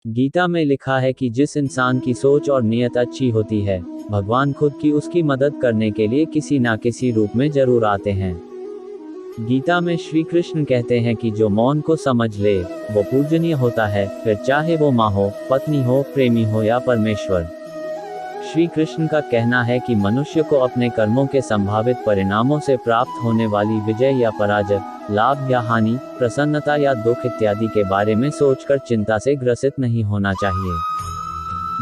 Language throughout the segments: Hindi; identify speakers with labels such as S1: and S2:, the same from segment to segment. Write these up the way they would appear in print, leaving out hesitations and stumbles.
S1: गीता में लिखा है कि जिस इंसान की सोच और नीयत अच्छी होती है, भगवान खुद की उसकी मदद करने के लिए किसी ना किसी रूप में जरूर आते हैं। गीता में श्री कृष्ण कहते हैं कि जो मौन को समझ ले, वो पूजनीय होता है, फिर चाहे वो माँ हो, पत्नी हो, प्रेमी हो या परमेश्वर। श्री कृष्ण का कहना है कि मनुष्य को अपने कर्मों के संभावित परिणामों से प्राप्त होने वाली विजय या पराजय, लाभ या हानि, प्रसन्नता या दुख इत्यादि के बारे में सोचकर चिंता से ग्रसित नहीं होना चाहिए।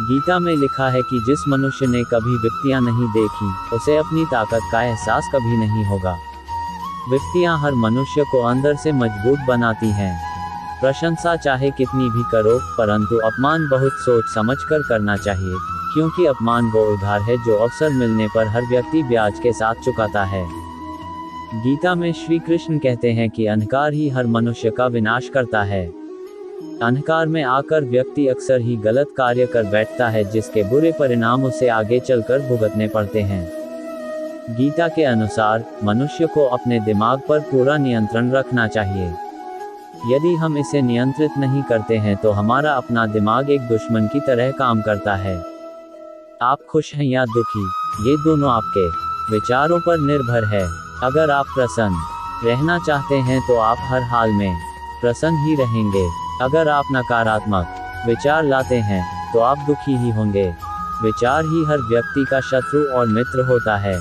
S1: गीता में लिखा है कि जिस मनुष्य ने कभी विपत्तियां नहीं देखी, उसे अपनी ताकत का एहसास कभी नहीं होगा। विपत्तियां हर मनुष्य को अंदर से मजबूत बनाती हैं। प्रशंसा चाहे कितनी भी करो, परंतु अपमान बहुत सोच समझकर करना चाहिए, क्योंकि अपमान वो उधार है जो अवसर मिलने पर हर व्यक्ति ब्याज के साथ चुकाता है। गीता में श्री कृष्ण कहते हैं कि अहंकार ही हर मनुष्य का विनाश करता है। अहंकार में आकर व्यक्ति अक्सर ही गलत कार्य कर बैठता है, जिसके बुरे परिणाम उसे आगे चलकर भुगतने पड़ते हैं। गीता के अनुसार मनुष्य को अपने दिमाग पर पूरा नियंत्रण रखना चाहिए। यदि हम इसे नियंत्रित नहीं करते हैं तो हमारा अपना दिमाग एक दुश्मन की तरह काम करता है। आप खुश हैं या दुखी, ये दोनों आपके विचारों पर निर्भर है। अगर आप प्रसन्न रहना चाहते हैं तो आप हर हाल में प्रसन्न ही रहेंगे। अगर आप नकारात्मक विचार लाते हैं तो आप दुखी ही होंगे। विचार ही हर व्यक्ति का शत्रु और मित्र होता है।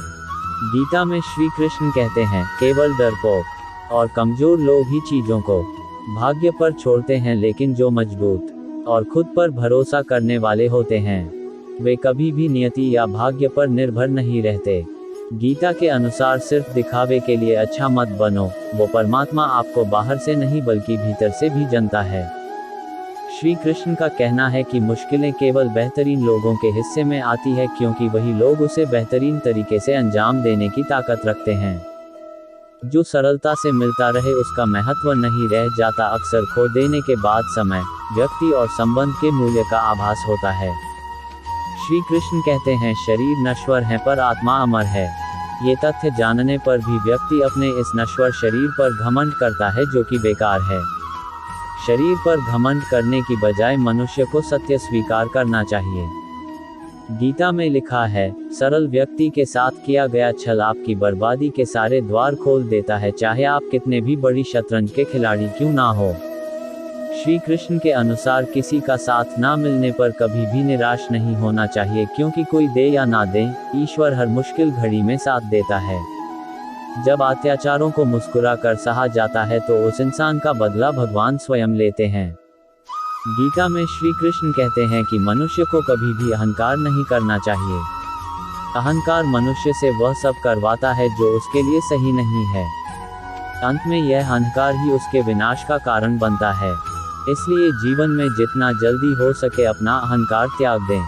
S1: गीता में श्री कृष्ण कहते हैं, केवल डरपोक और कमजोर लोग ही चीजों को भाग्य पर छोड़ते हैं, लेकिन जो मजबूत और खुद पर भरोसा करने वाले होते हैं, वे कभी भी नियति या भाग्य पर निर्भर नहीं रहते। गीता के अनुसार सिर्फ दिखावे के लिए अच्छा मत बनो, वो परमात्मा आपको बाहर से नहीं बल्कि भीतर से भी जानता है। श्री कृष्ण का कहना है कि मुश्किलें केवल बेहतरीन लोगों के हिस्से में आती है, क्योंकि वही लोग उसे बेहतरीन तरीके से अंजाम देने की ताकत रखते हैं। जो सरलता से मिलता रहे उसका महत्व नहीं रह जाता। अक्सर खो देने के बाद समय, व्यक्ति और संबंध के मूल्य का आभास होता है। श्री कृष्ण कहते हैं, शरीर नश्वर है पर आत्मा अमर है। ये तथ्य जानने पर भी व्यक्ति अपने इस नश्वर शरीर पर घमंड करता है, जो कि बेकार है। शरीर पर घमंड करने की बजाय मनुष्य को सत्य स्वीकार करना चाहिए। गीता में लिखा है, सरल व्यक्ति के साथ किया गया छल आपकी बर्बादी के सारे द्वार खोल देता है, चाहे आप कितने भी बड़ी शतरंज के खिलाड़ी क्यों ना हो। श्री कृष्ण के अनुसार किसी का साथ ना मिलने पर कभी भी निराश नहीं होना चाहिए, क्योंकि कोई दे या ना दे, ईश्वर हर मुश्किल घड़ी में साथ देता है। जब अत्याचारों को मुस्कुरा कर सहा जाता है तो उस इंसान का बदला भगवान स्वयं लेते हैं। गीता में श्री कृष्ण कहते हैं कि मनुष्य को कभी भी अहंकार नहीं करना चाहिए। अहंकार मनुष्य से वह सब करवाता है जो उसके लिए सही नहीं है। अंत में यह अहंकार ही उसके विनाश का कारण बनता है। इसलिए जीवन में जितना जल्दी हो सके अपना अहंकार त्याग दें।